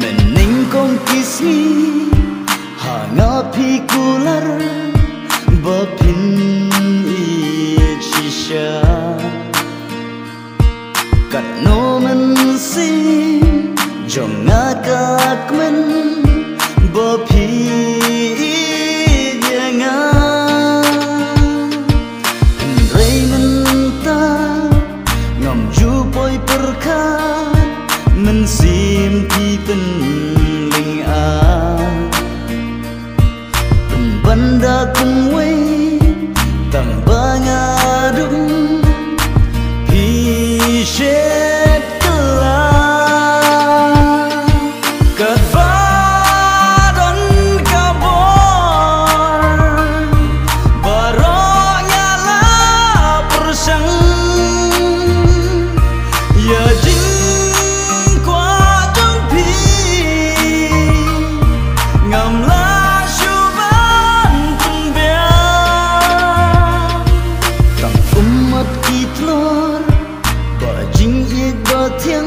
Mening kong kismi hangapi kular bapin shisha kat no men si jong ngakak men bapi yenga rei men ta ngam ju poi perkat men sim ti pen ling a pen banda kum wei tang bangadum pi shet kala kat vadon kabor baronya la persang ya jing thiên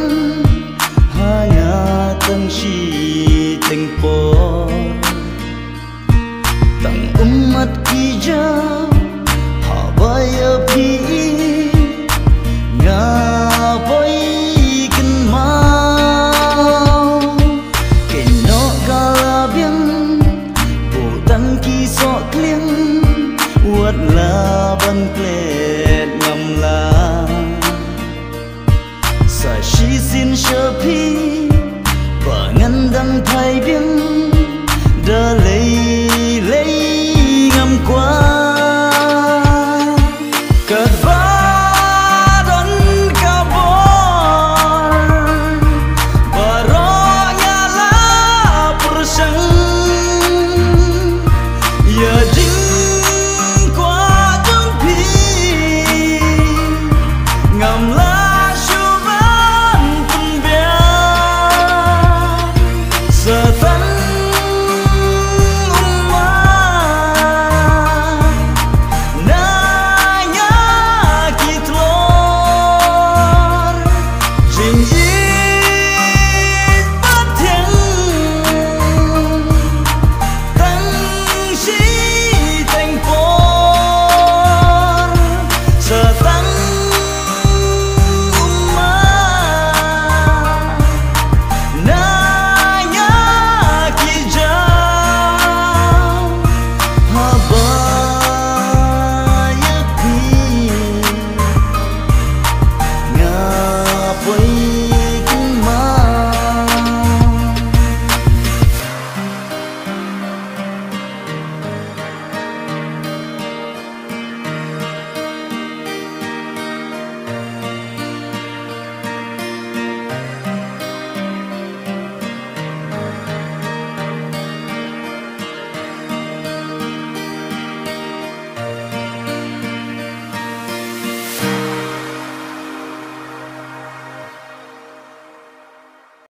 hai ngà tân chi tình po tặng mắt kỳ giao họ bay ở pi ngà bay kinh mau cái nó gala biếng bộ tăng kỳ sọ kliêng uất la ban klet ngầm la sa shi xin sơ pi và ngân đăng thay biếng